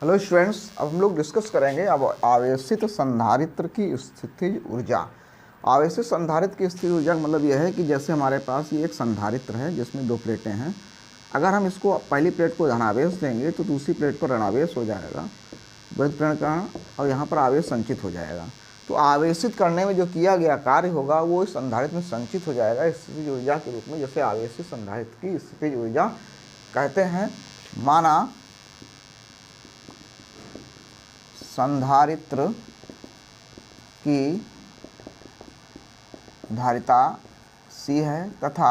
Hello students, अब हम लोग डिस्कस करेंगे अब आवेशित संधारित्र की स्थितिज ऊर्जा। आवेशित संधारित्र की स्थितिज ऊर्जा का मतलब यह है कि जैसे हमारे पास ये एक संधारित्र है जिसमें दो प्लेटें हैं। अगर हम इसको पहली प्लेट को धनावेश देंगे तो दूसरी प्लेट पर ऋणावेश हो जाएगा विद्युत प्रेरण का, और यहाँ पर आवेश संचित हो जाएगा। तो आवेशित करने में जो किया गया कार्य होगा वो इस संधारित्र में संचित हो जाएगा स्थितिज ऊर्जा के रूप में, जैसे आवेशित संधारित्र की स्थितिज ऊर्जा कहते हैं। माना संधारित्र की धारिता C है तथा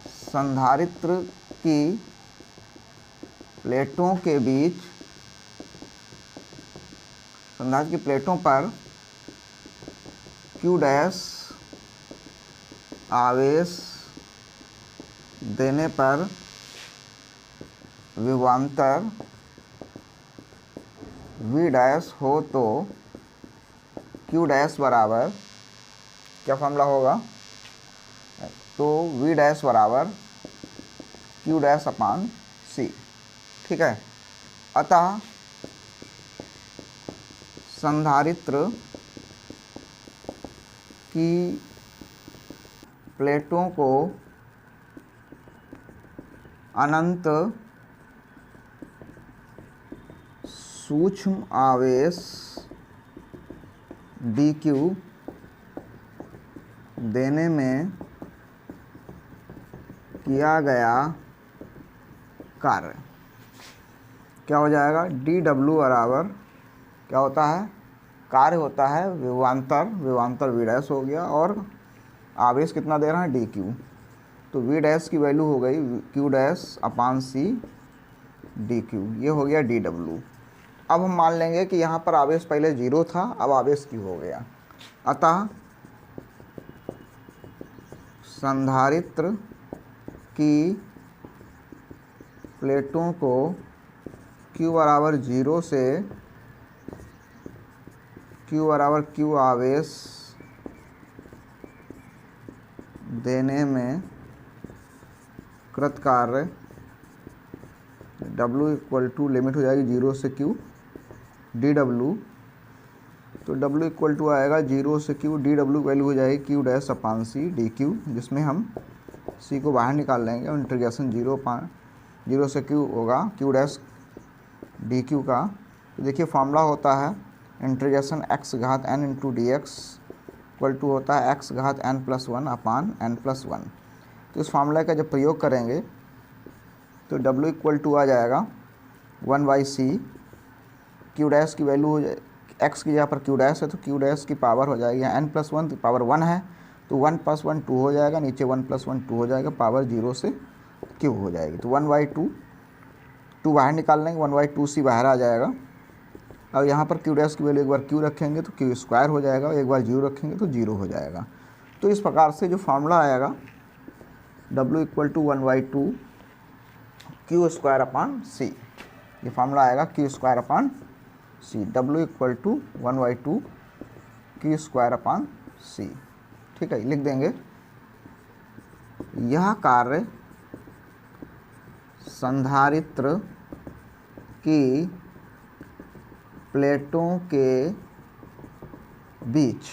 संधारित्र की प्लेटों के बीच, संधारित्र की प्लेटों पर Q डैश आवेश देने पर विभवांतर V डैश हो तो Q डैश बराबर क्या फॉर्मूला होगा, तो V डैश बराबर Q डैश अपान C। ठीक है। अतः संधारित्र की प्लेटों को अनंत सूक्ष्म आवेश dq देने में किया गया कार्य क्या हो जाएगा, dw बराबर क्या होता है, कार्य होता है विभवांतर v डैश हो गया, और आवेश कितना दे रहा है dq, तो v डैश की वैल्यू हो गई q डैश अपान c dq, ये हो गया dw। अब हम मान लेंगे कि यहाँ पर आवेश पहले 0 था, अब आवेश q हो गया। अतः संधारित्र की प्लेटों को q बराबर 0 से q बराबर q आवेश देने में कृत कार्य W इक्वल टू लिमिट हो जाएगी 0 से q dw, तो W इक्वल टू आएगा 0 से q, dw वैल्यू हो जाएगी q डैश अपान c dq, जिसमें हम c को बाहर निकाल लेंगे और इंटीग्रेशन 0 से q होगा q डैश dq का। तो देखिए फॉर्मूला होता है इंटीग्रेशन x घात n into d x equal to होता है x घात n plus 1 upon n plus 1। तो इस फार्मूला का जब प्रयोग करेंगे तो W इक्वल टू आ जाएगा 1/c, q डैश की वैल्यू हो जाए x की जगह पर q डैश है तो q डैश की पावर हो जाएगी, यहाँ n प्लस 1 की पावर 1 है तो 1 प्लस 1 2 हो जाएगा, नीचे 1 प्लस 1 2 हो जाएगा, पावर 0 से q हो जाएगी। तो 1/2 2 बाहर निकाल लेंगे, 1/2c बाहर आ जाएगा। अब यहाँ पर q डैश की वैल्यू एक बार q रखेंगे तो q स्क्वायर हो जाएगा, एक बार 0 रखेंगे तो 0 हो जाएगा। तो इस प्रकार से जो फार्मूला आएगा W equal to 1/2 q square upon c, ये फार्मूला आएगा q square upon c, W equal to 1/2 q square upon c। ठीक है, लिख देंगे। यह कार्य संधारित्र की प्लेटों के बीच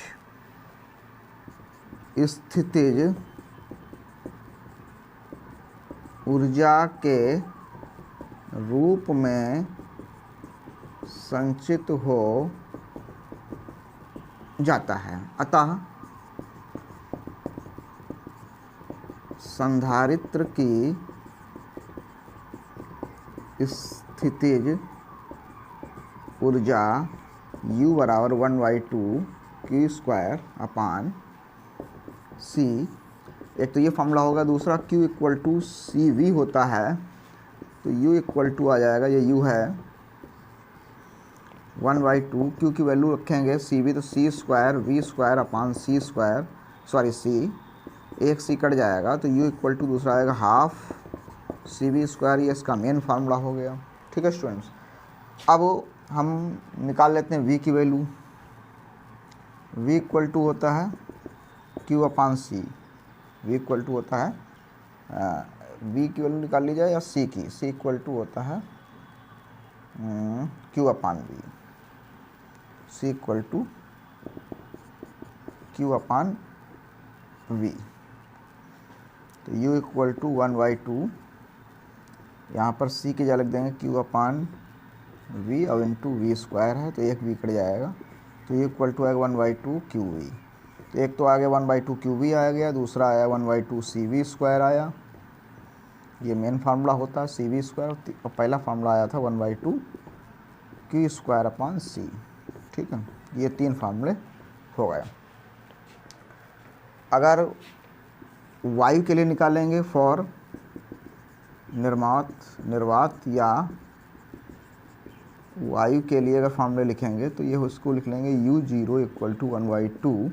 स्थितिज ऊर्जा के रूप में संचित हो जाता है। अतः संधारित्र की स्थितिज ऊर्जा U बराबर 1/2 q स्क्वायर अपान c, एक तो ये फॉर्मूला होगा, दूसरा q equal to c v होता है तो u इक्वल टू आ जाएगा, ये u है 1/2, q की वैल्यू रखेंगे सी वी तो c square v square upon c square, sorry c, एक c कट जाएगा तो u इक्वल टू दूसरा आएगा हाफ सी वी स्क्वायर, ये इसका मेन फार्मूला हो गया। ठीक है स्टूडेंट्स, अब हम निकाल लेते हैं v की वैल्यू। v इक्वल टू होता है q upon c, v equal to होता है v की वैल्यू निकाल ली जाए या c की, c इक्वल टू होता है Q upon V, C equal to Q upon V. तो यू इक्वल टू 1/2, यहाँ पर सी की जगह लिख देंगे क्यू अपान वी और इंटू वी स्क्वायर है तो एक वी कट जाएगा, तो यू इक्वल टू आएगा 1/2 क्यू वी। तो एक तो आगे 1/2 क्यू वी आ गया, दूसरा आया 1/2 सी वी स्क्वायर आया, ये मेन फार्मूला होता है सी वी स्क्वायर, और पहला फार्मूला आया था 1/2 क्यू स्क्वायर अपान सी। ठीक है, ये 3 फार्मूले हो गए। अगर वायु के लिए निकालेंगे फॉर निर्वात या वायु के लिए अगर फार्मूले लिखेंगे तो ये उसको लिख लेंगे u0 equal to 1/2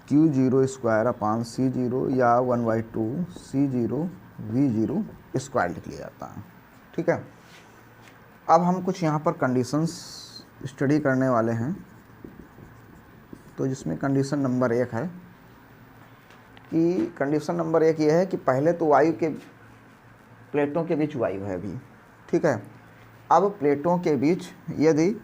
q0 square upon c0 या 1/2 c0 v0 स्क्वायर लिख लिया जाता है। ठीक है, अब हम कुछ यहाँ पर कंडीशंस स्टडी करने वाले हैं, तो जिसमें कंडीशन नंबर 1 है कि कंडीशन नंबर 1 ये है कि पहले तो वायु के प्लेटों के बीच वायु है अभी। ठीक है, अब प्लेटों के बीच यदि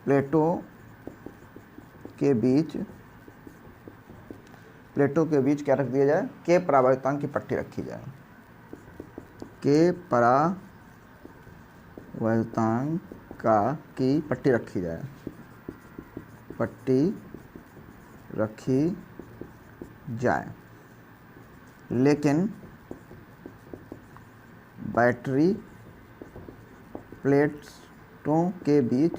प्लेटों के बीच क्या रख दिया जाए, के परावर्तांक की पट्टी रखी जाए, के परावर्तांक की पट्टी रखी जाए, लेकिन बैटरी प्लेटों के बीच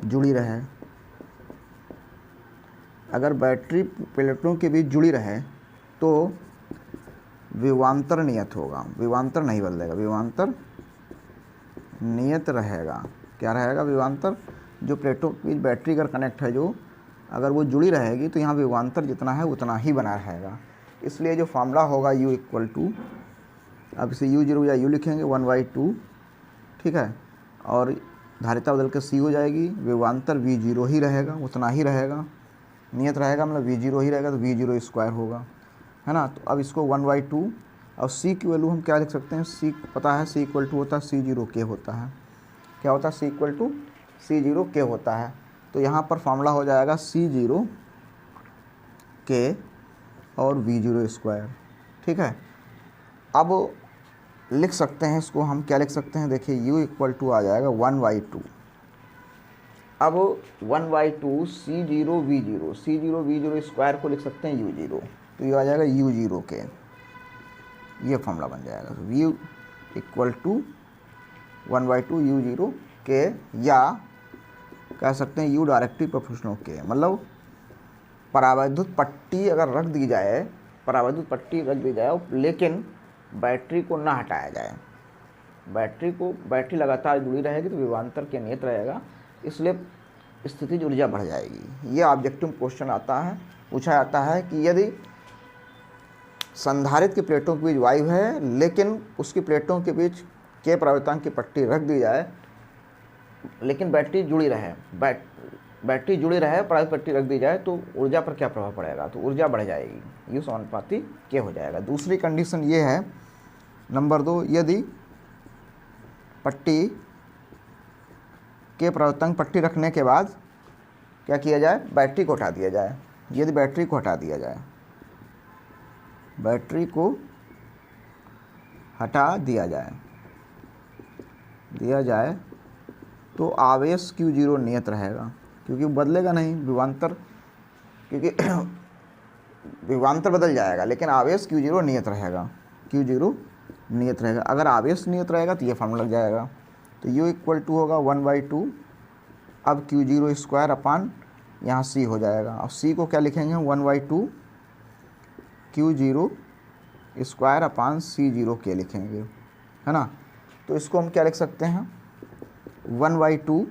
जुड़ी रहे। अगर बैटरी प्लेटों के बीच जुड़ी रहे तो विभवांतर नियत होगा, विभवांतर नहीं बदलेगा, विभवांतर नियत रहेगा। क्या रहेगा विभवांतर, जो प्लेटों के बीच बैटरी अगर कनेक्ट है जो, अगर वो जुड़ी रहेगी तो यहाँ विभवांतर जितना है उतना ही बना रहेगा। इसलिए जो फार्मूला होगा u इक्वल टू, अब इसे u0 या u लिखेंगे 1/2, ठीक है, और धारिता बदल के c हो जाएगी, विभवांतर v0 ही रहेगा, उतना ही रहेगा, नियत रहेगा मतलब v0 ही रहेगा, तो v0 स्क्वायर होगा, है ना। तो अब इसको 1/2 और c की वैल्यू हम क्या लिख सकते हैं, c पता है, c इक्वल टू होता है c0 k होता है, क्या होता है, c equal to c0 k होता है। तो यहाँ पर फार्मूला हो जाएगा c0 k और v0 स्क्वायर। ठीक है, अब लिख सकते हैं इसको हम, क्या लिख सकते हैं, देखिए u इक्वल टू आ जाएगा 1/2, अब 1/2 c0 v0 स्क्वायर को लिख सकते हैं u0, तो ये आ जाएगा u0 k, ये फार्मूला बन जाएगा। तो v equal to 1/2 u0 k, या कह सकते हैं u डायरेक्टली प्रोपोर्शनल k, मतलब परावैद्युत पट्टी अगर रख दी जाए, लेकिन बैटरी को ना हटाया जाए, बैटरी लगातार जुड़ी रहेगी तो विभवांतर के नियत रहेगा, इसलिए स्थितिज ऊर्जा बढ़ जाएगी। ये ऑब्जेक्टिव क्वेश्चन आता है, पूछा जाता है कि यदि संधारित्र की प्लेटों के बीच वायु है लेकिन उसकी प्लेटों के बीच के परावर्तांक की पट्टी रख दी जाए, लेकिन बैटरी जुड़ी रहे, परावर्तित पट्टी रख दी जाए, तो ऊर्जा पर क्या प्रभाव पड़ेगा, तो ऊर्जा बढ़ जाएगी, U समानुपाती के हो जाएगा। दूसरी कंडीशन ये है नंबर 2, यदि पट्टी के परावर्तांक पट्टी रखने के बाद क्या किया जाए, बैटरी को हटा दिया जाए। यदि बैटरी को हटा दिया जाए तो आवेश Q0 नियत रहेगा, क्योंकि बदलेगा नहीं विभवांतर, क्योंकि विभवांतर बदल जाएगा लेकिन आवेश Q0 नियत रहेगा, अगर आवेश नियत रहेगा तो ये फार्मूला लग जाएगा। तो U इक्वल टू होगा 1/2, अब Q0 स्क्वायर अपान यहाँ C हो जाएगा, अब C को क्या लिखेंगे 1/2 Q0 square upon C0 k लिखेंगे, है ना। तो इसको हम क्या लिख सकते हैं, 1/2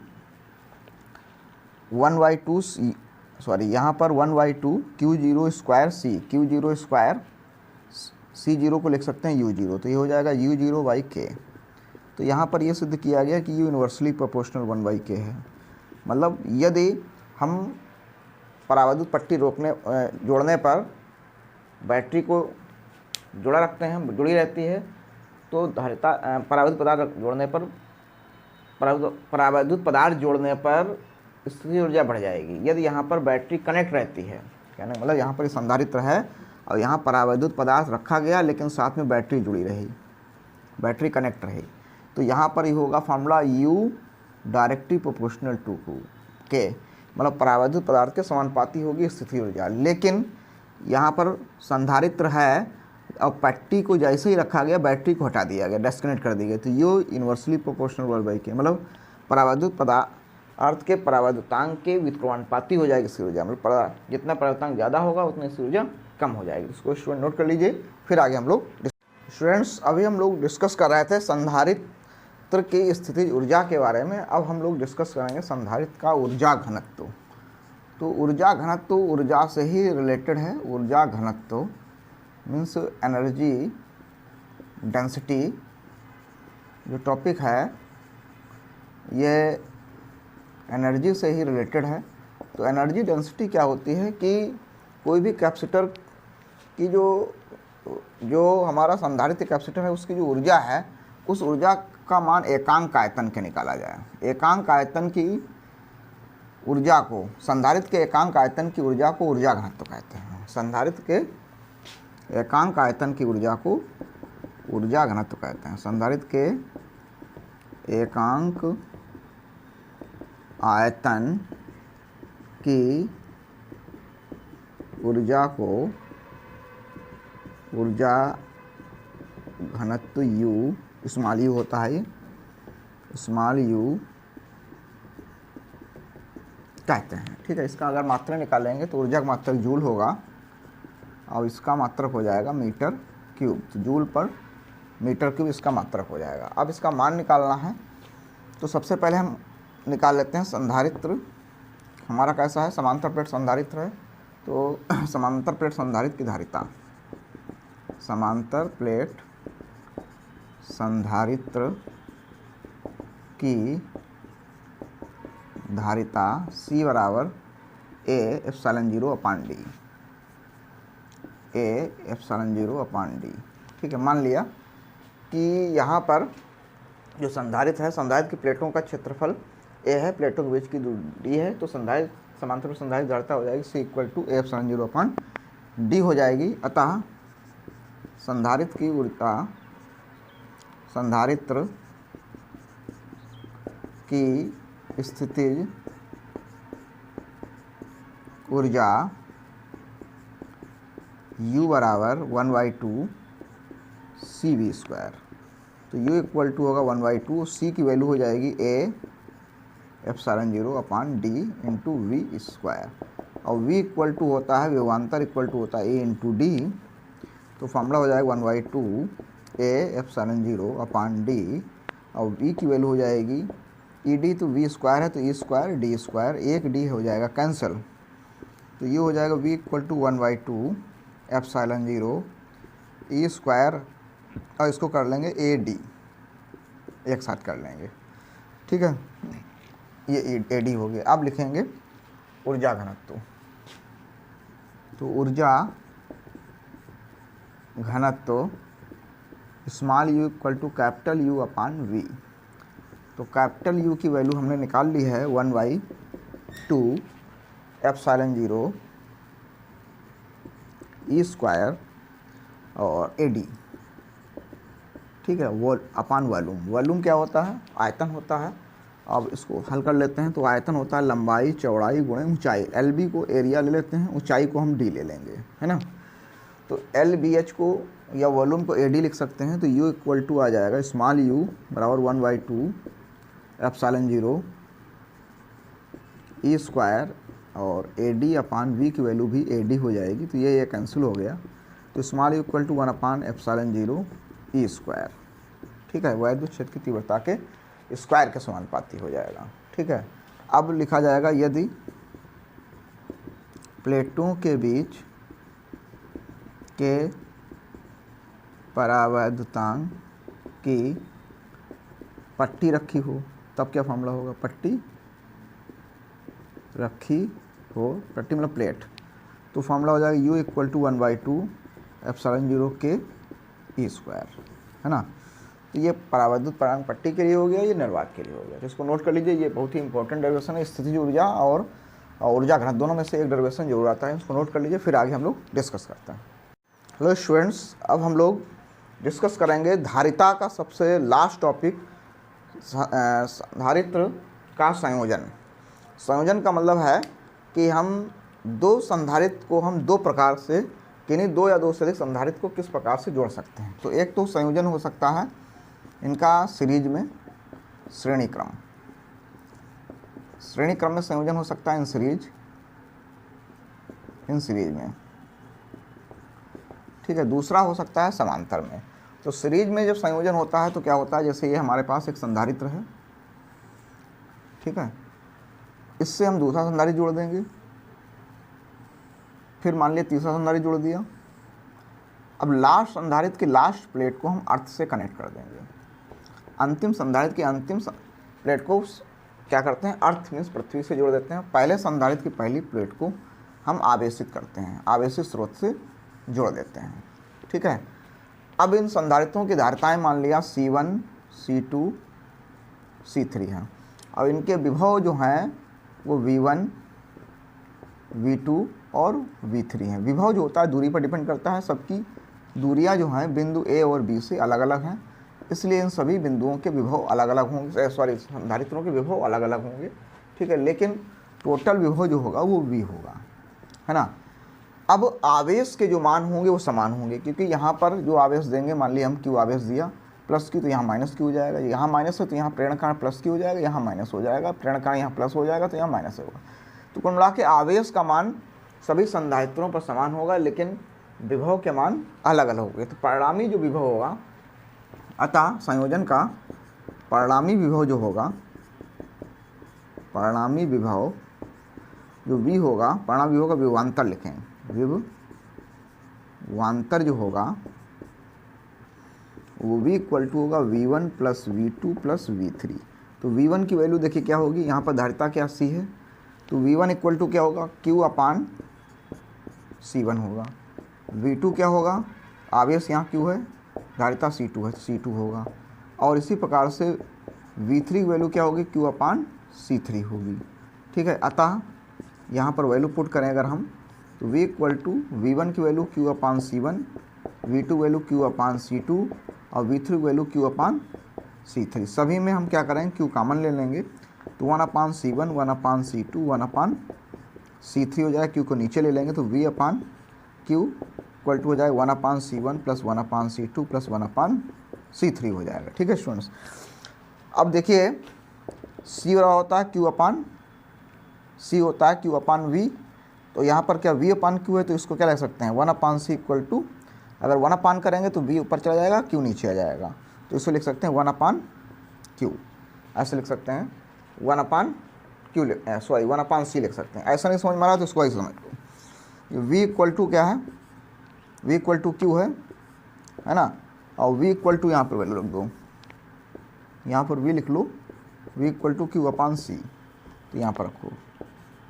यहाँ पर 1/2 Q0 स्क्वायर C0 को लिख सकते हैं U0, तो ये हो जाएगा U0/k। तो यहाँ पर ये सिद्ध किया गया कि U इन्वर्सली प्रोपोर्शनल 1/k है, मतलब यदि हम परावैद्युत पट्टी जोड़ने पर बैटरी को जुड़ा रखते हैं, जुड़ी रहती है, तो धारिता परावैद्युत पदार्थ जोड़ने पर परावैद्युत पदार्थ जोड़ने पर स्थितिज ऊर्जा बढ़ जाएगी। यदि यहाँ पर बैटरी कनेक्ट रहती है, कहने मतलब यहाँ पर संधारित्र है और यहाँ परावैद्युत पदार्थ रखा गया लेकिन साथ में बैटरी जुड़ी रही, बैटरी कनेक्ट रही, तो यहाँ पर ही होगा formula U directly proportional to k, मतलब परावैद्युत पदार्थ के समानुपाती होगी स्थितिज ऊर्जा। लेकिन यहाँ पर संधारित्र है और पट्टी को जैसे ही रखा गया बैटरी को हटा दिया गया, डिस्कनेक्ट कर दी गई, तो यो इन्वर्सली प्रोपोर्शनल 1/k, मतलब परावैद्युत पदार्थ के परावैद्युतांक के व्युत्क्रमानुपाती हो जाएगी स्थितिज ऊर्जा, मतलब जितना परावैद्युतांक ज़्यादा होगा उतनी स्थितिज ऊर्जा कम हो जाएगी। इसको स्टूडेंट नोट कर लीजिए। फिर आगे हम लोग स्टूडेंट्स अभी हम लोग डिस्कस कर रहे थे संधारित्र की स्थितिज ऊर्जा के बारे में। अब हम लोग डिस्कस करेंगे संधारित्र का ऊर्जा घनत्व। तो ऊर्जा घनत्व ऊर्जा से ही रिलेटेड है। ऊर्जा घनत्व मीन्स एनर्जी डेंसिटी, जो टॉपिक है ये एनर्जी से ही रिलेटेड है। तो एनर्जी डेंसिटी क्या होती है कि कोई भी कैपेसिटर की जो हमारा संधारित्र कैपेसिटर है उसकी जो ऊर्जा है, उस ऊर्जा का मान एकांक आयतन के निकाला जाए। एकांक आयतन की ऊर्जा को, संधारित्र के एकांक आयतन की ऊर्जा को ऊर्जा घनत्व कहते हैं। संधारित्र के एकांक आयतन की ऊर्जा को ऊर्जा घनत्व कहते हैं। संधारित्र के एकांक आयतन की ऊर्जा को ऊर्जा घनत्व U, स्मॉल u होता है, ये स्मॉल u कहते हैं। ठीक है, इसका अगर मात्रा निकालेंगे तो ऊर्जा का मात्रक जूल होगा और इसका मात्रक हो जाएगा मीटर क्यूब। तो जूल पर मीटर क्यूब इसका मात्रक हो जाएगा। अब इसका मान निकालना है तो सबसे पहले हम निकाल लेते हैं संधारित्र हमारा कैसा है, समांतर प्लेट संधारित्र है। तो समांतर प्लेट संधारित्र की धारिता, समांतर प्लेट संधारित्र की धारिता C बराबर A epsilon 0/d, A epsilon 0/d। ठीक है, मान लिया कि यहाँ पर जो संधारित्र है, संधारित्र की प्लेटों का क्षेत्रफल A है, प्लेटों के बीच की दूरी D है, तो संधारित्र समांतर संधारित्र धारिता हो जाएगी C = A एप्सिलॉन 0/d हो जाएगी। अतः संधारित्र की ऊर्जा, संधारित्र की स्थितिज ऊर्जा U बराबर 1/2 CV²। तो U = होगा 1/2, C की वैल्यू हो जाएगी A epsilon 0/d into V², और V = होता है विभवांतर = होता है A इंटू D। तो फॉर्मूला हो जाएगा 1/2 A एप्सिलॉन 0/d, और V की वैल्यू हो जाएगी ED, तो V² है तो E² D², एक D हो जाएगा कैंसिल, तो ये हो जाएगा V = 1/2 एप्सिलॉन 0 E², और इसको कर लेंगे AD, एक साथ कर लेंगे। ठीक है, ये AD हो गया। अब लिखेंगे ऊर्जा घनत्व। तो ऊर्जा घनत्व स्मॉल u = कैपिटल U/V। तो कैपिटल U की वैल्यू हमने निकाल ली है 1/2 एप्सिलॉन 0 E² और AD। ठीक है, वॉल्यूम, वॉल्यूम क्या होता है, आयतन होता है। अब इसको हल कर लेते हैं। तो आयतन होता है लंबाई चौड़ाई गुणे ऊंचाई। LB को एरिया ले लेते हैं, ऊंचाई को हम D ले लेंगे, है ना। तो LBH को या वॉल्यूम को AD लिख सकते हैं। तो U = आ जाएगा स्मॉल u बराबर 1/2 एप्सिलॉन 0 E² और AD/V की वैल्यू भी AD हो जाएगी, तो ये कैंसिल हो गया। तो स्मॉल u = 1 एप्सिलॉन 0 E²। ठीक है, वैद्युत क्षेत्र की तीव्रता के स्क्वायर के समानुपाती हो जाएगा। ठीक है, अब लिखा जाएगा यदि प्लेटों के बीच के परावैद्युतांक की पट्टी रखी हो, तब क्या फॉर्मूला होगा, पट्टी रखी हो, पट्टी मतलब प्लेट, तो फॉर्मूला हो जाएगा U = 1/2 एप्सिलॉन 0 के ई स्क्वायर, है ना। तो ये परावैद्युत परिणाम पट्टी के लिए हो गया, ये निर्वात के लिए हो गया। तो इसको नोट कर लीजिए, ये बहुत ही इंपॉर्टेंट डेरिवेशन है। स्थितिज ऊर्जा और ऊर्जा घनत्व दोनों में से एक डेरिवेशन जरूर आता है, इसको नोट कर लीजिए, फिर आगे हम लोग डिस्कस करते हैं। हेलो स्टूडेंट्स, अब हम लोग डिस्कस करेंगे धारिता का सबसे लास्ट टॉपिक, धारित्र का संयोजन। संयोजन का मतलब है कि हम दो संधारित्र को हम दो प्रकार से, यानी दो या दो से अधिक संधारित्र को किस प्रकार से जोड़ सकते हैं। तो एक तो संयोजन हो सकता है इनका सीरीज में, श्रेणी क्रम में संयोजन हो सकता है इन सीरीज में, ठीक है। दूसरा हो सकता है समांतर में। तो सीरीज में जब संयोजन होता है तो क्या होता है, जैसे ये हमारे पास एक संधारित्र है, ठीक है, इससे हम दूसरा संधारित्र जोड़ देंगे, फिर मान लिया तीसरा संधारित्र जोड़ दिया। अब लास्ट संधारित्र की लास्ट प्लेट को हम अर्थ से कनेक्ट कर देंगे। अंतिम संधारित्र की अंतिम प्लेट को क्या करते हैं, अर्थ मीन्स पृथ्वी से जोड़ देते हैं। पहले संधारित्र की पहली प्लेट को हम आवेशित करते हैं, आवेशित स्रोत से जोड़ देते हैं, ठीक है। अब इन संधारित्रों की धारिताएं मान लिया C1, C2, C3 हैं। अब इनके विभव जो हैं वो V1, V2 और V3 हैं। विभव जो होता है दूरी पर डिपेंड करता है, सबकी दूरियां जो हैं बिंदु A और B से अलग अलग हैं, इसलिए इन सभी बिंदुओं के विभव अलग अलग होंगे, संधारित्रों के विभव अलग अलग होंगे, ठीक है। लेकिन टोटल विभव जो होगा वो V होगा, है ना। अब आवेश के जो मान होंगे वो समान होंगे, क्योंकि यहाँ पर जो आवेश देंगे, मान लिया हम Q आवेश दिया प्लस Q, तो यहाँ माइनस Q हो जाएगा। यहाँ माइनस है तो यहाँ प्रेरण कारण प्लस Q हो जाएगा, यहाँ माइनस हो जाएगा, प्रेरण कारण यहाँ प्लस हो जाएगा, तो यहाँ माइनस होगा। तो कुल मिला के आवेश का मान सभी संधारित्रों पर समान होगा, लेकिन विभव के मान अलग अलग होंगे। तो परिणामी जो विभव होगा, अतः संयोजन का परिणामी विभव जो होगा, परिणामी विभव जो V होगा, परिणामी विभव का विभवांतर लिखेंगे, विभवांतर जो होगा वो V इक्वल टू होगा V1 plus V2 plus V3। तो V1 की वैल्यू देखिए क्या होगी, यहाँ पर धारिता क्या C है, तो V1 इक्वल टू क्या होगा, Q अपान C1 होगा। V2 क्या होगा, आवेश यहाँ Q है, धारिता C2 है, C2 होगा। और इसी प्रकार से V3 की वैल्यू क्या होगी, Q अपान C3 होगी, ठीक है। अतः यहाँ पर वैल्यू पुट करें अगर हम, तो V इक्वल टू V1 की वैल्यू Q अपान C1, V2 वैल्यू Q अपान C2 और V3 वैल्यू Q अपान C3। सभी में हम क्या करेंगे, Q कॉमन ले लेंगे, तो 1 upon C1, 1 upon C2, 1 upon C3 हो जाएगा। Q को नीचे ले लेंगे तो V upon Q equal to हो जाएगा 1 upon C1 plus 1 upon C2 plus 1 upon C3 हो जाएगा, ठीक है स्टूडेंट्स। अब देखिए C बराबर होता है Q अपान C होता है Q अपान V, तो यहाँ पर क्या V अपान Q है, तो इसको क्या लिख सकते हैं, 1 अपान C इक्वल टू, अगर 1 अपान करेंगे तो V ऊपर चला जाएगा, Q नीचे आ जाएगा, तो इसको लिख सकते हैं 1 अपान Q, ऐसे लिख सकते हैं 1 अपान Q, 1 अपान C लिख सकते हैं। ऐसा नहीं समझ में आ रहा तो इसको ऐसे समझ लो, V इक्वल टू क्या है, V इक्वल टू Q है ना, और V इक्वल टू यहाँ पर वैल्यू रख दो, यहाँ पर V लिख लो, V equal to Q upon C, तो यहाँ पर रखो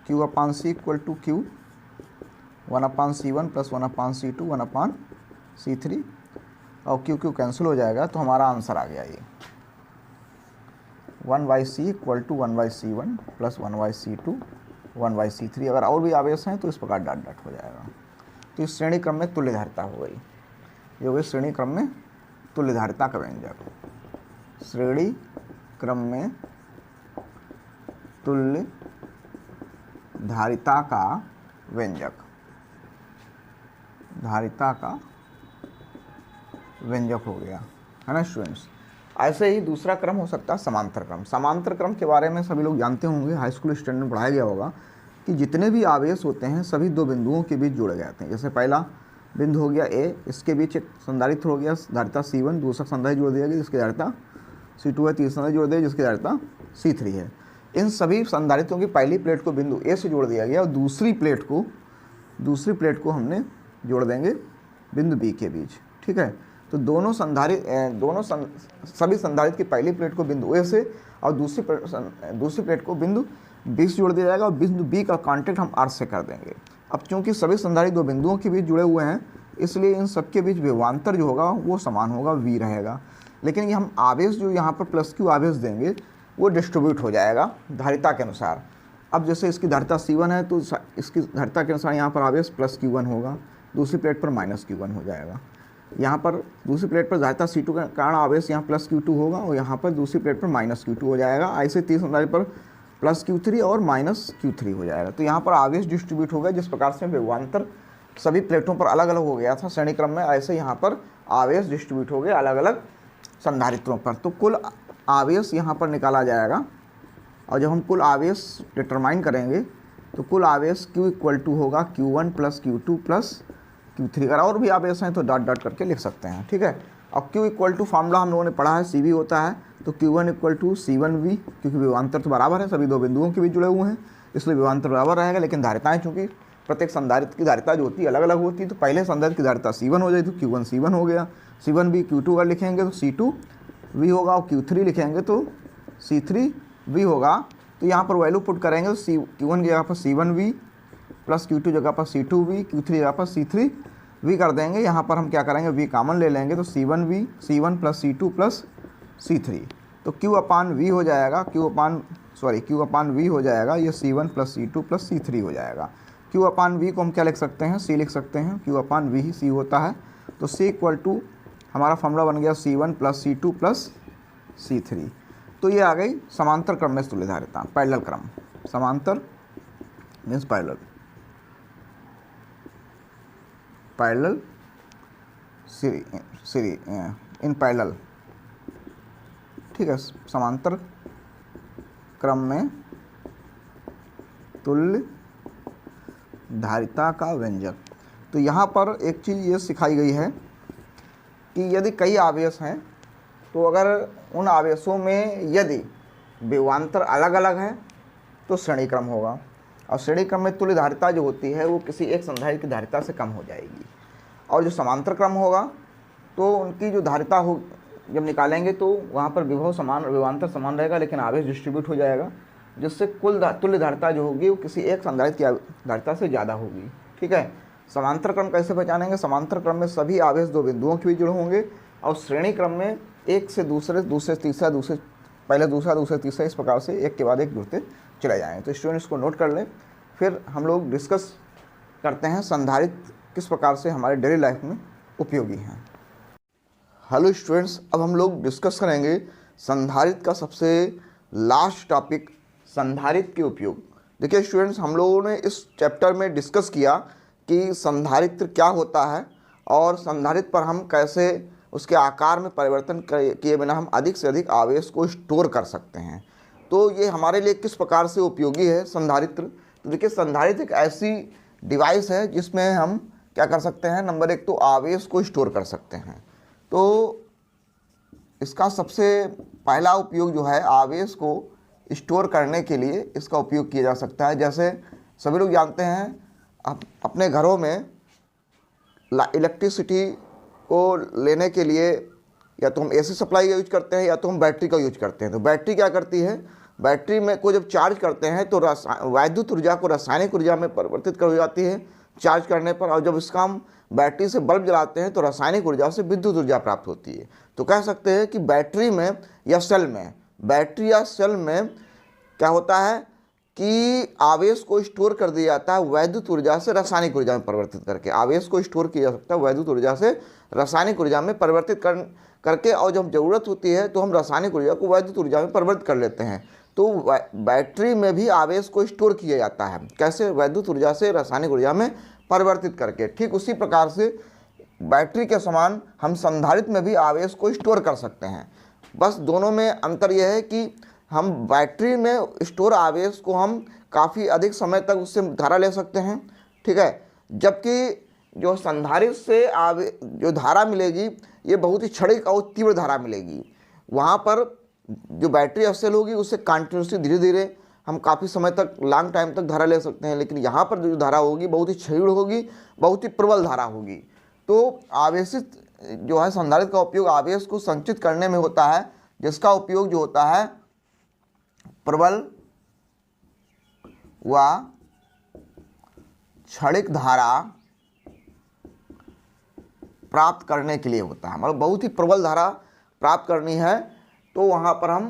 Q upon C equal to Q 1 upon C1 plus 1 upon C2 1 upon C3, और Q कैंसिल हो जाएगा, तो हमारा आंसर आ गया ये 1/C equal to 1/C1 plus 1/C2 1/C3। अगर और भी आवेश हैं तो इस प्रकार डॉट डॉट हो जाएगा। तो इस श्रेणी क्रम में तुल्य धारिता हो गई, ये हो गई श्रेणी क्रम में तुल्य धारिता का व्यंजक। श्रेणी क्रम में तुल्य धारिता का व्यंजक, धारिता का व्यंजक हो गया, है ना स्टूडेंट्स। ऐसे ही दूसरा क्रम हो सकता है समांतर क्रम। समांतर क्रम के बारे में सभी लोग जानते होंगे, हाई स्कूल स्टैंडर्ड में पढ़ाया गया होगा कि जितने भी आवेश होते हैं सभी दो बिंदुओं के बीच जोड़े जाते हैं। जैसे पहला बिंदु हो गया A, इसके बीच एक संधारित्र हो गया धारिता C1, दूसरा संधारित्र जोड़ दिया गया जिसकी धारिता C2 है, तीसरा संधारित्र जोड़ दिया जिसकी धारिता C3 है। इन सभी संधारित्रों की पहली प्लेट को बिंदु A से जोड़ दिया गया और दूसरी प्लेट को हमने जोड़ देंगे बिंदु B के बीच, ठीक है। तो सभी संधारित्र की पहली प्लेट को बिंदु A से और दूसरी प्लेट को बिंदु B से जोड़ दिया जाएगा और बिंदु B का कांटेक्ट हम अर्थ से कर देंगे। अब चूंकि सभी संधारित्र दो बिंदुओं के बीच जुड़े हुए हैं, इसलिए इन सबके बीच विभवांतर जो होगा वो समान होगा, v रहेगा। लेकिन ये हम आवेश जो यहाँ पर प्लस क्यू आवेश देंगे वो डिस्ट्रीब्यूट हो जाएगा धारिता के अनुसार। अब जैसे इसकी धारिता C1 है तो इसकी धारिता के अनुसार यहाँ पर आवेश प्लस Q1 होगा, दूसरी प्लेट पर माइनस Q1 हो जाएगा। यहाँ पर दूसरी प्लेट पर धारिता C2 के कारण आवेश यहाँ प्लस Q2 होगा और यहाँ पर दूसरी प्लेट पर माइनस Q2 हो जाएगा। ऐसे तीसरी संधारित्र पर प्लस Q3 और माइनस Q3 हो जाएगा। तो यहाँ पर आवेश डिस्ट्रीब्यूट हो गया। जिस प्रकार से विभवांतर सभी प्लेटों पर अलग अलग हो गया था श्रेणी क्रम में, ऐसे यहाँ पर आवेश डिस्ट्रीब्यूट हो गए अलग अलग संधारित्रों पर। तो कुल आवेश यहाँ पर निकाला जाएगा और जब हम कुल आवेश डिटरमाइन करेंगे तो कुल आवेश Q इक्वल टू होगा Q1 plus Q2 plus Q3। अगर और भी आवेश हैं तो डॉट डॉट करके लिख सकते हैं, ठीक है। अब Q इक्वल टू फार्मूला हम लोगों ने पढ़ा है, CV होता है तो Q1 इक्वल टू C1V, क्योंकि विभवांतर तो बराबर है, सभी दो बिंदुओं के बीच जुड़े हुए हैं इसलिए विभवांतर बराबर रहेगा। लेकिन धारिताएं चूँकि प्रत्येक संधारित्र की धारिता जो होती है अलग अलग होती है, तो पहले संधारित्र की धारिता C1 हो जाए तो Q1 C1 हो गया, C1V Q2 अगर लिखेंगे तो C2V होगा और Q3 लिखेंगे तो C3V होगा। तो यहाँ पर वैल्यू पुट करेंगे तो Q1 की जगह पर C1V प्लस Q2 जगह पर C2V, Q3 जगह पर C3V कर देंगे। यहाँ पर हम क्या करेंगे, V कॉमन ले लेंगे तो C1V C1 plus C2 plus C3, तो Q अपान V हो जाएगा, Q अपान V हो जाएगा, ये C1 plus C2 plus C3 हो जाएगा। Q अपान V को हम क्या लिख सकते हैं, C लिख सकते हैं, Q अपान V ही C होता है। तो C इक्वल टू हमारा फॉर्मूला बन गया C1 plus C2 plus C3। तो ये आ गई समांतर क्रम में तुल्य धारिता, पैरेलल क्रम। समांतर means parallel series in parallel, ठीक है। समांतर क्रम में तुल्य धारिता का व्यंजक। तो यहाँ पर एक चीज़ ये सिखाई गई है कि यदि कई आवेश हैं तो अगर उन आवेशों में यदि विभवांतर अलग अलग है तो श्रेणी क्रम होगा, और श्रेणी क्रम में तुल्य धारिता जो होती है वो किसी एक संधारित्र की धारिता से कम हो जाएगी। और जो समांतर क्रम होगा तो उनकी जो धारिता हो जब निकालेंगे तो वहाँ पर विभव समान विभवांतर समान रहेगा लेकिन आवेश डिस्ट्रीब्यूट हो जाएगा, जिससे कुल तुल्य धारिता जो होगी वो किसी एक संधारित्र की धारिता से ज़्यादा होगी, ठीक है। समांतर क्रम कैसे पहचानेंगे, समांतर क्रम में सभी आवेश दो बिंदुओं के बीच जुड़े होंगे और श्रेणी क्रम में एक से दूसरे से तीसरा, पहले दूसरा दूसरे तीसरा, इस प्रकार से एक के बाद एक जुड़ते चले जाएंगे। तो स्टूडेंट्स को नोट कर लें, फिर हम लोग डिस्कस करते हैं संधारित्र किस प्रकार से हमारे डेली लाइफ में उपयोगी हैं। हेलो स्टूडेंट्स, अब हम लोग डिस्कस करेंगे संधारित्र का सबसे लास्ट टॉपिक, संधारित्र के उपयोग। देखिए स्टूडेंट्स, हम लोगों ने इस चैप्टर में डिस्कस किया कि संधारित्र क्या होता है और संधारित्र पर हम कैसे उसके आकार में परिवर्तन किए बिना हम अधिक से अधिक आवेश को स्टोर कर सकते हैं। तो ये हमारे लिए किस प्रकार से उपयोगी है संधारित्र। तो देखिए, संधारित्र एक ऐसी डिवाइस है जिसमें हम क्या कर सकते हैं, नंबर एक तो आवेश को स्टोर कर सकते हैं। तो इसका सबसे पहला उपयोग जो है, आवेश को स्टोर करने के लिए इसका उपयोग किया जा सकता है। जैसे सभी लोग जानते हैं अपने घरों में इलेक्ट्रिसिटी को लेने के लिए या तो हम AC सप्लाई का यूज करते हैं या तो हम बैटरी का यूज करते हैं। तो बैटरी क्या करती है, बैटरी में को जब चार्ज करते हैं तो वैद्युत ऊर्जा को रासायनिक ऊर्जा में परिवर्तित कर जाती है चार्ज करने पर, और जब इसका हम बैटरी से बल्ब जलाते हैं तो रासायनिक ऊर्जा से विद्युत ऊर्जा प्राप्त होती है। तो कह सकते हैं कि बैटरी में या सेल में, बैटरी या सेल में क्या होता है कि आवेश को स्टोर कर दिया जाता है वैद्युत ऊर्जा से रासायनिक ऊर्जा में परिवर्तित करके। आवेश को स्टोर किया जा सकता है वैद्युत ऊर्जा से रासायनिक ऊर्जा में परिवर्तित करके, और जब ज़रूरत होती है तो हम रासायनिक ऊर्जा को वैद्युत ऊर्जा में परिवर्तित कर लेते हैं। तो बैटरी में भी आवेश को स्टोर किया जाता है, कैसे, वैद्युत ऊर्जा से रासायनिक ऊर्जा में परिवर्तित करके। ठीक उसी प्रकार से बैटरी के समान हम संधारित्र में भी आवेश को स्टोर कर सकते हैं। बस दोनों में अंतर यह है कि हम बैटरी में स्टोर आवेश को हम काफ़ी अधिक समय तक उससे धारा ले सकते हैं, ठीक है, जबकि जो संधारित्र से जो धारा मिलेगी ये बहुत ही क्षणिक और तीव्र धारा मिलेगी। वहाँ पर जो बैटरी या सेल होगी उससे कंटिन्यूसली धीरे धीरे हम काफ़ी समय तक, लॉन्ग टाइम तक धारा ले सकते हैं, लेकिन यहाँ पर जो धारा होगी बहुत ही क्षीण होगी, बहुत ही प्रबल धारा होगी। तो आवेशित जो है संधारित्र का उपयोग आवेश को संचित करने में होता है, जिसका उपयोग जो होता है प्रबल व क्षणिक धारा प्राप्त करने के लिए होता है, मतलब बहुत ही प्रबल धारा प्राप्त करनी है तो वहाँ पर हम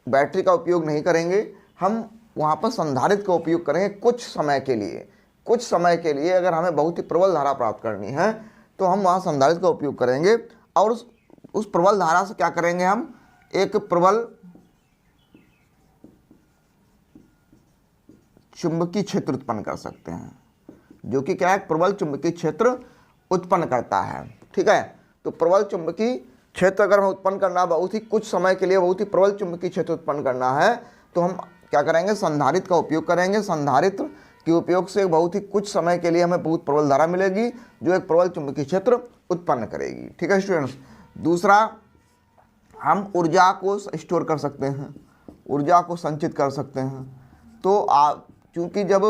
बैटरी का उपयोग नहीं करेंगे, हम वहाँ पर संधारित्र का उपयोग करेंगे कुछ समय के लिए। कुछ समय के लिए अगर हमें बहुत ही प्रबल धारा प्राप्त करनी है तो हम वहाँ संधारित्र का उपयोग करेंगे और उस प्रबल धारा से क्या करेंगे, हम एक प्रबल चुंबकीय क्षेत्र उत्पन्न कर सकते हैं, जो कि क्या है, प्रबल चुंबकीय क्षेत्र उत्पन्न करता है। ठीक है, तो प्रबल चुंबकीय क्षेत्र अगर हमें उत्पन्न करना, बहुत ही कुछ समय के लिए बहुत ही प्रबल चुंबकीय क्षेत्र उत्पन्न करना है तो हम क्या करेंगे, संधारित्र का उपयोग करेंगे। संधारित्र के उपयोग से बहुत ही कुछ समय के लिए हमें बहुत प्रबल धारा मिलेगी जो एक प्रबल चुंबकीय क्षेत्र उत्पन्न करेगी। ठीक है स्टूडेंट्स। दूसरा, हम ऊर्जा को स्टोर कर सकते हैं, ऊर्जा को संचित कर सकते हैं। तो चूँकि जब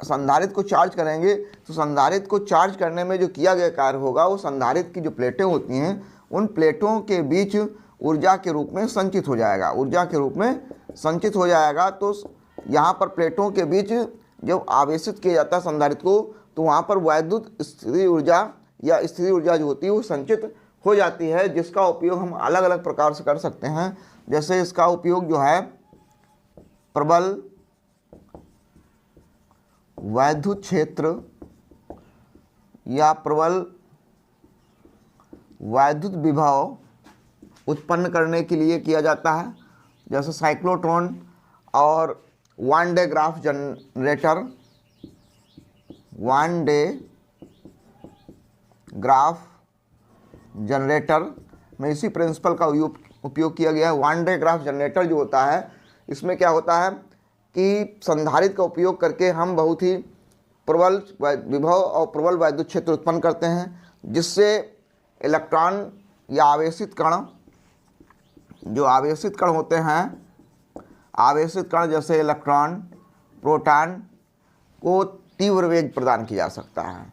संधारित्र को चार्ज करेंगे तो संधारित्र को चार्ज करने में जो किया गया कार्य होगा वो संधारित्र की जो प्लेटें होती हैं उन प्लेटों के बीच ऊर्जा के रूप में संचित हो जाएगा, ऊर्जा के रूप में संचित हो जाएगा। तो यहाँ पर प्लेटों के बीच जब आवेशित किया जाता है संधारित्र को तो वहाँ पर वैद्युत स्थिर ऊर्जा या स्थिर ऊर्जा जो होती है वो संचित हो जाती है, जिसका उपयोग हम अलग अलग प्रकार से कर सकते हैं। जैसे इसका उपयोग जो है प्रबल वैद्युत क्षेत्र या प्रबल वैद्युत विभव उत्पन्न करने के लिए किया जाता है, जैसे साइक्लोट्रॉन और one day graph generator, one day graph generator में इसी प्रिंसिपल का उपयोग किया गया है। वन डे ग्राफ जनरेटर जो होता है इसमें क्या होता है कि संधारित्र का उपयोग करके हम बहुत ही प्रबल विभव और प्रबल वैद्युत क्षेत्र उत्पन्न करते हैं, जिससे इलेक्ट्रॉन या आवेशित कण, जो आवेशित कण होते हैं, आवेशित कण जैसे इलेक्ट्रॉन, प्रोटॉन को तीव्र वेग प्रदान किया जा सकता है।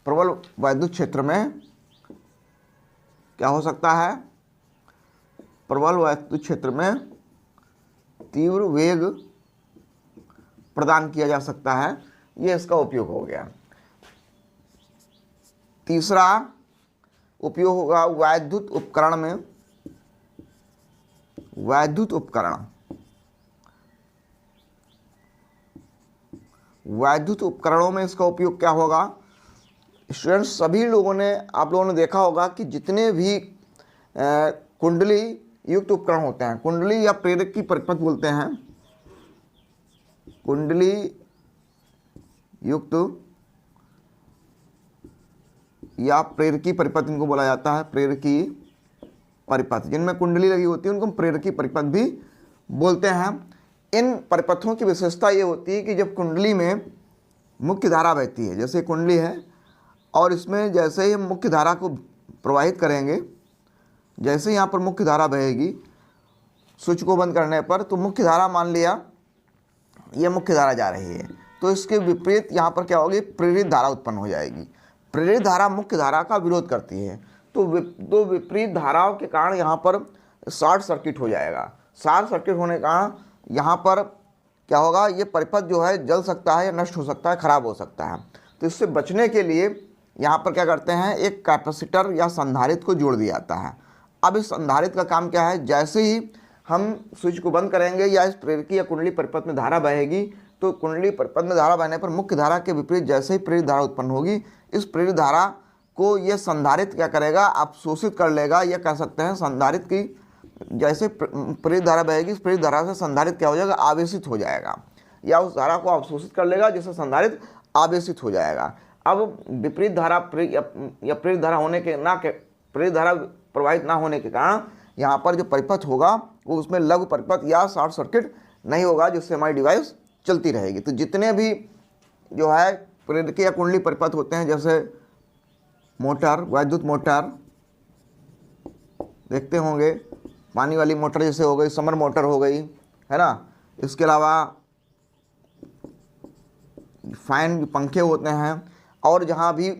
प्रबल वैद्युत क्षेत्र में क्या हो सकता है, प्रबल वैद्युत क्षेत्र में तीव्र वेग प्रदान किया जा सकता है, ये इसका उपयोग हो गया। तीसरा उपयोग होगा वैद्युत उपकरण में, वैद्युत उपकरण, वैद्युत उपकरणों में इसका उपयोग क्या होगा स्टूडेंट्स, सभी लोगों ने, आप लोगों ने देखा होगा कि जितने भी कुंडली युक्त उपकरण होते हैं, कुंडली या प्रेरक की परिपथ बोलते हैं, कुंडली युक्त या प्रेरकी परिपथ इनको बोला जाता है, प्रेरकी परिपथ, जिनमें कुंडली लगी होती है उनको हम प्रेरकी परिपथ भी बोलते हैं। इन परिपथों की विशेषता ये होती है कि जब कुंडली में मुख्य धारा बहती है, जैसे कुंडली है और इसमें जैसे ही हम मुख्य धारा को प्रवाहित करेंगे, जैसे यहाँ पर मुख्य धारा बहेगी स्विच को बंद करने पर, तो मुख्य धारा, मान लिया ये मुख्य धारा जा रही है तो इसके विपरीत यहाँ पर क्या होगी, प्रेरित धारा उत्पन्न हो जाएगी। प्रेरित धारा मुख्य धारा का विरोध करती है, तो विपरीत धाराओं के कारण यहाँ पर शॉर्ट सर्किट हो जाएगा। शॉर्ट सर्किट होने के कारण यहाँ पर क्या होगा, ये परिपथ जो है जल सकता है या नष्ट हो सकता है, खराब हो सकता है। तो इससे बचने के लिए यहाँ पर क्या करते हैं, एक कैपेसिटर या संधारित्र को जोड़ दिया जाता है। अब इस संधारित्र का काम क्या है, जैसे ही हम स्विच को बंद करेंगे या इस प्रेरकी या कुंडली परिपथ में धारा बहेगी तो कुंडली परिपथ में धारा बहने पर मुख्य धारा के विपरीत जैसे ही प्रेरित धारा उत्पन्न होगी, इस प्रेरित धारा को ये संधारित्र क्या करेगा, अवशोषित कर लेगा, या कह सकते हैं संधारित्र की जैसे प्रेरित धारा बहेगी, इस प्रेरित धारा से संधारित्र क्या हो जाएगा, आवेशित हो जाएगा, या उस धारा को अवशोषित कर लेगा जिससे संधारित्र आवेशित हो जाएगा। अब विपरीत धारा या प्रेरित धारा होने के प्रेरित धारा प्रवाहित ना होने के कारण यहाँ पर जो परिपथ होगा वो उसमें लघु परिपथ या शॉर्ट सर्किट नहीं होगा, जिससे हमारी डिवाइस चलती रहेगी। तो जितने भी जो है प्रेरकी या कुंडली परिपथ होते हैं, जैसे मोटर, वैद्युत मोटर देखते होंगे, पानी वाली मोटर जैसे हो गई, समर मोटर हो गई, है ना, इसके अलावा फैन, पंखे होते हैं, और जहाँ भी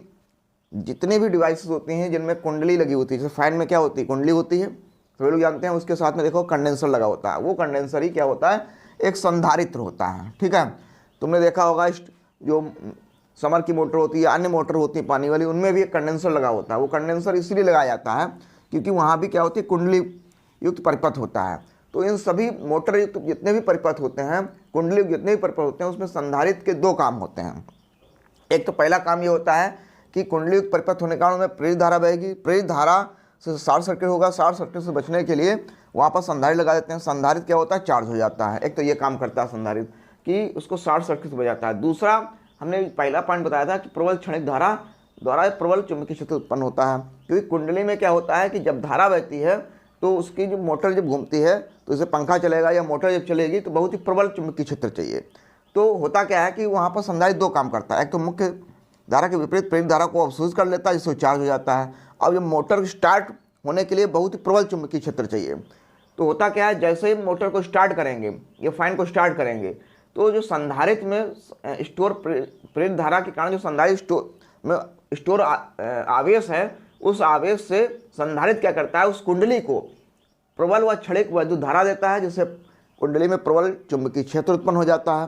जितने भी डिवाइसेस होती हैं जिनमें कुंडली लगी होती है, जैसे फैन में क्या होती है, कुंडली होती है, तो लोग जानते हैं, उसके साथ में देखो कंडेंसर लगा होता है, वो कंडेंसर ही क्या होता है, एक संधारित्र होता है। ठीक है, तुमने देखा होगा जो समर की मोटर होती है, अन्य मोटर होती है पानी वाली, उनमें भी एक कंडेंसर लगा होता है। वो कंडेंसर इसलिए लगाया जाता है क्योंकि वहाँ भी क्या होती है, कुंडली युक्त परिपथ होता है। तो इन सभी मोटर युक्त जितने भी परिपथ होते हैं, कुंडली युक्त जितने भी परिपथ होते हैं, उसमें संधारित्र के दो काम होते हैं। एक तो पहला काम ये होता है कि कुंडली युक्त परिपथ होने के कारण उनमें प्रेरित धारा बहेगी, प्रेरित धारा से शॉर्ट सर्किट होगा, शॉर्ट सर्किट से बचने के लिए वहाँ पर संधारित्र लगा देते हैं। संधारित्र क्या होता है, चार्ज हो जाता है। एक तो ये काम करता है संधारित्र कि उसको शॉर्ट सर्किट से बचाता है। दूसरा, हमने पहला पॉइंट बताया था कि प्रबल क्षणिक धारा द्वारा प्रबल चुंबकीय क्षेत्र उत्पन्न होता है, क्योंकि कुंडली में क्या होता है कि जब धारा बहती है तो उसकी जो मोटर जब घूमती है तो जैसे पंखा चलेगा या मोटर जब चलेगी तो बहुत ही प्रबल चुंबकीय क्षेत्र चाहिए। तो होता क्या है कि वहाँ पर संधारित्र दो काम करता है। एक तो मुख्य धारा के विपरीत प्रेरित धारा को अवशोषित कर लेता है, जिससे चार्ज हो जाता है। अब जब मोटर स्टार्ट होने के लिए बहुत ही प्रबल चुंबकीय क्षेत्र चाहिए। तो होता क्या है, जैसे ही मोटर को स्टार्ट करेंगे या फैन को स्टार्ट करेंगे तो जो संधारित्र में स्टोर प्रेरित धारा के कारण जो संधारित्र में स्टोर आवेश है, उस आवेश से संधारित्र क्या करता है, उस कुंडली को प्रबल व क्षणिक वैद्युत धारा देता है, जिससे कुंडली में प्रबल चुंबकीय क्षेत्र उत्पन्न हो जाता है।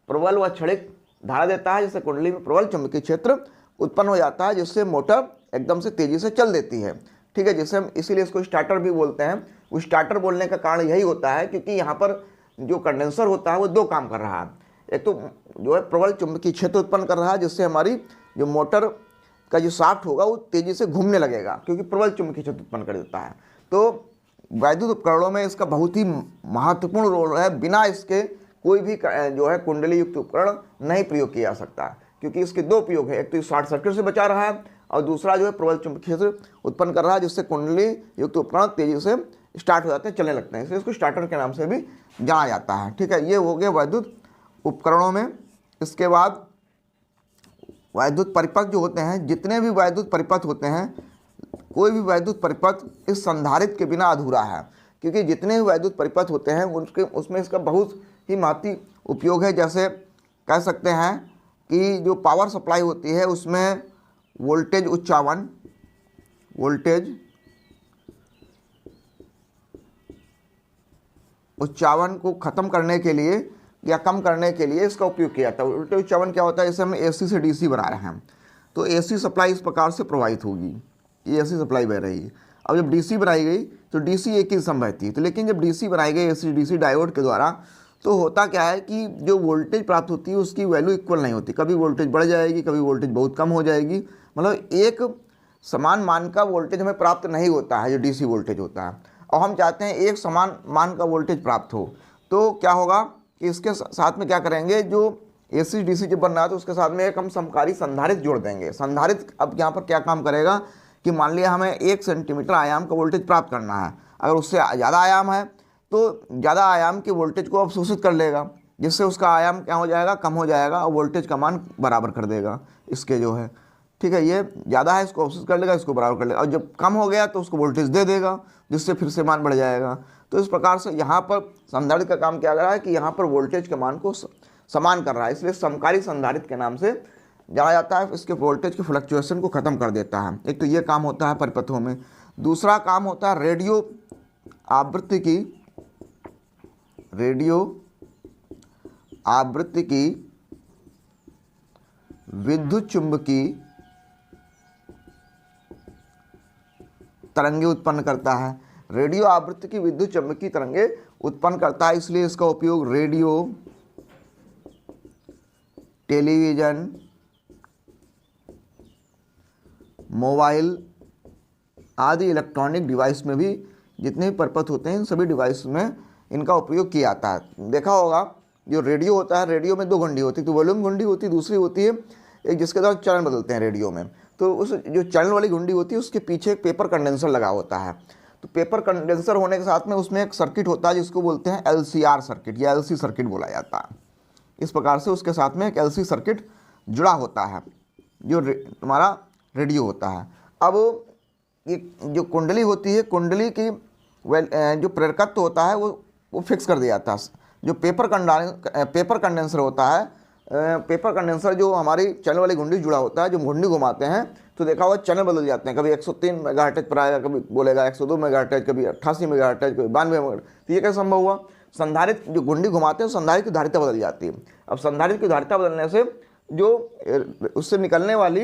प्रबल व क्षणिक धारा देता है, जिससे कुंडली में प्रबल चुंबकीय क्षेत्र उत्पन्न हो जाता है, जिससे मोटर एकदम से तेजी से चल देती है। ठीक है, जिससे हम इसीलिए इसको स्टार्टर भी बोलते हैं। वो स्टार्टर बोलने का कारण यही होता है क्योंकि यहाँ पर जो कंडेंसर होता है वो दो काम कर रहा है। एक तो जो है प्रबल चुंबकीय क्षेत्र उत्पन्न कर रहा है, जिससे हमारी जो मोटर का जो शाफ्ट होगा वो तेजी से घूमने लगेगा, क्योंकि प्रबल चुंबकीय क्षेत्र उत्पन्न कर देता है। तो वैद्युत उपकरणों में इसका बहुत ही महत्वपूर्ण रोल है। बिना इसके कोई भी जो है कुंडली युक्त उपकरण नहीं प्रयोग किया जा सकता, क्योंकि इसके दो उपयोग है। एक तो शॉर्ट सर्किट से बचा रहा है और दूसरा जो है प्रबल चुंबकीय क्षेत्र उत्पन्न कर रहा है, जिससे कुंडली युक्त उपकरण तेजी से स्टार्ट हो जाते हैं, चलने लगते हैं। इसलिए इसको स्टार्टर के नाम से भी जाना जाता है। ठीक है, ये हो गया वैद्युत उपकरणों में। इसके बाद वैद्युत परिपथ जो होते हैं, जितने भी वैद्युत परिपथ होते हैं, कोई भी वैद्युत परिपथ इस संधारित्र के बिना अधूरा है, क्योंकि जितने भी वैद्युत परिपथ होते हैं उसमें इसका बहुत ही महत्वपूर्ण उपयोग है। जैसे कह सकते हैं कि जो पावर सप्लाई होती है उसमें वोल्टेज उच्चावन को ख़त्म करने के लिए या कम करने के लिए इसका उपयोग किया जाता है। वोल्टेज उच्चावन क्या होता है, जैसे हम एसी से डीसी बना रहे हैं तो एसी सप्लाई इस प्रकार से प्रवाहित होगी, ये एसी सप्लाई बह रही है। अब जब डीसी बनाई गई तो डीसी एक ही समय बहती है। तो लेकिन जब डीसी बनाई गई एसी डीसी डायोड के द्वारा, तो होता क्या है कि जो वोल्टेज प्राप्त होती है उसकी वैल्यू इक्वल नहीं होती। कभी वोल्टेज बढ़ जाएगी, कभी वोल्टेज बहुत कम हो जाएगी। मतलब एक समान मान का वोल्टेज हमें प्राप्त नहीं होता है जो डीसी वोल्टेज होता है, और हम चाहते हैं एक समान मान का वोल्टेज प्राप्त हो। तो क्या होगा कि इसके साथ में क्या करेंगे, जो एसी डीसी जब बन रहा है तो उसके साथ में एक हम समकारी संधारित्र जोड़ देंगे। संधारित्र अब यहाँ पर क्या काम करेगा कि मान लिया हमें 1 सेंटीमीटर आयाम का वोल्टेज प्राप्त करना है, अगर उससे ज़्यादा आयाम है तो ज़्यादा आयाम के वोल्टेज को अवशोषित कर लेगा, जिससे उसका आयाम क्या हो जाएगा, कम हो जाएगा, और वोल्टेज का मान बराबर कर देगा इसके जो है। ठीक है, ये ज़्यादा है इसको अवशोषित कर लेगा, इसको बराबर कर लेगा, और जब कम हो गया तो उसको वोल्टेज दे देगा, जिससे फिर से मान बढ़ जाएगा। तो इस प्रकार से यहाँ पर संधारित्र का काम क्या कर रहा है कि यहाँ पर वोल्टेज के मान को समान कर रहा है, इसलिए समकारी संधारित्र के नाम से जाना जाता है। इसके वोल्टेज के फ्लक्चुएशन को ख़त्म कर देता है। एक तो ये काम होता है परिपथों में। दूसरा काम होता है रेडियो आवृत्ति की विद्युत चुंबकीय तरंगे उत्पन्न करता है। रेडियो आवृत्ति की विद्युत चुंबकीय तरंगे उत्पन्न करता है, इसलिए इसका उपयोग रेडियो, टेलीविज़न, मोबाइल आदि इलेक्ट्रॉनिक डिवाइस में भी जितने भी परिपथ होते हैं इन सभी डिवाइस में इनका उपयोग किया जाता है। देखा होगा जो रेडियो होता है, रेडियो में 2 घंटी होती है, तो वॉल्यूम घंटी होती है, दूसरी होती है एक जिसके द्वारा चैनल बदलते हैं रेडियो में। तो उस जो चैनल वाली घंटी होती है उसके पीछे एक पेपर कंडेंसर लगा होता है। तो पेपर कंडेंसर होने के साथ में उसमें एक सर्किट होता है जिसको बोलते हैं LCR सर्किट या LC सर्किट बोला जाता है। इस प्रकार से उसके साथ में एक LC सर्किट जुड़ा होता है जो तुम्हारा रेडियो होता है। अब ये जो कुंडली होती है, कुंडली की जो प्रेरकत्व होता है वो फिक्स कर दिया जाता है। जो पेपर कंडेंसर होता है, पेपर कंडेंसर जो हमारी चैनल वाली घुंडी जुड़ा होता है, जो घुंडी घुमाते हैं तो देखा हुआ चैनल बदल जाते हैं। कभी 103 मेगाहर्ट्ज पर आएगा, कभी बोलेगा 102 मेगाहर्ट्ज, कभी 88 मेगाहर्ट्ज, कभी 92 मेगाहर्ट्ज। तो ये कैसे संभव हुआ? संधारित्र जो घुंडी घुमाते हैं संधारित्र की धारिता बदल जाती है। अब संधारित्र की धारिता बदलने से जो उससे निकलने वाली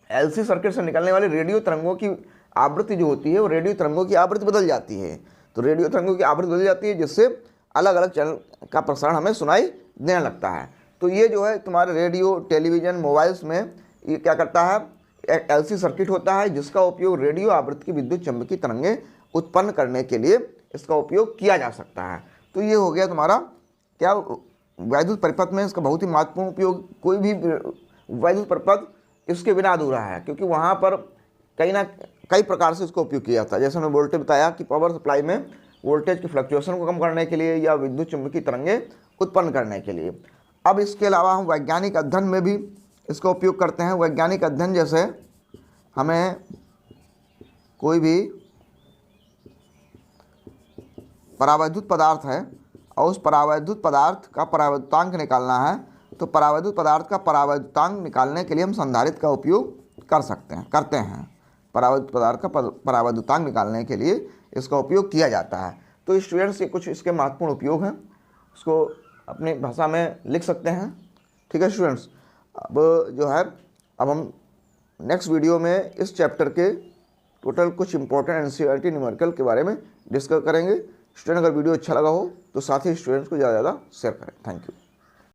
एलसी सर्किट से निकलने वाली रेडियो तरंगों की आवृत्ति जो होती है वो रेडियो तरंगों की आवृत्ति बदल जाती है। तो रेडियो तरंगों की आवृत्ति बदल जाती है जिससे अलग अलग चैनल का प्रसारण हमें सुनाई देने लगता है। तो ये जो है तुम्हारे रेडियो, टेलीविज़न, मोबाइल्स में ये क्या करता है, एक एलसी सर्किट होता है जिसका उपयोग रेडियो आवृत्ति की विद्युत चुम्बकीय तरंगें उत्पन्न करने के लिए इसका उपयोग किया जा सकता है। तो ये हो गया तुम्हारा क्या, वैद्युत परिपथ में इसका बहुत ही महत्वपूर्ण उपयोग। कोई भी वैद्युत परिपथ इसके बिना अधूरा है, क्योंकि वहाँ पर कई प्रकार से इसका उपयोग किया जाता है। जैसे हमने वोल्टेज बताया कि पावर सप्लाई में वोल्टेज की फ्लक्चुएशन को कम करने के लिए या विद्युत चुम्बकीय तरंगें उत्पन्न करने के लिए। अब इसके अलावा हम वैज्ञानिक अध्ययन में भी इसका उपयोग करते हैं। वैज्ञानिक अध्ययन जैसे हमें कोई भी परावैद्युत पदार्थ है और उस परावैद्युत पदार्थ का परावैद्युतांक निकालना है, तो परावैद्युत पदार्थ का परावैद्युतांक निकालने के लिए हम संधारित्र का उपयोग करते हैं। परावैद्युत पदार्थ का परावैद्युतांक निकालने के लिए इसका उपयोग किया जाता है। तो स्टूडेंट्स ये कुछ इसके महत्वपूर्ण उपयोग हैं, इसको अपनी भाषा में लिख सकते हैं। ठीक है स्टूडेंट्स, अब जो है अब हम नेक्स्ट वीडियो में इस चैप्टर के टोटल कुछ इंपॉर्टेंट एनसीईआरटी न्यूमेरिकल के बारे में डिस्कस करेंगे। स्टूडेंट अगर वीडियो अच्छा लगा हो तो साथ ही स्टूडेंट्स को ज़्यादा से ज़्यादा शेयर करें। Thank you.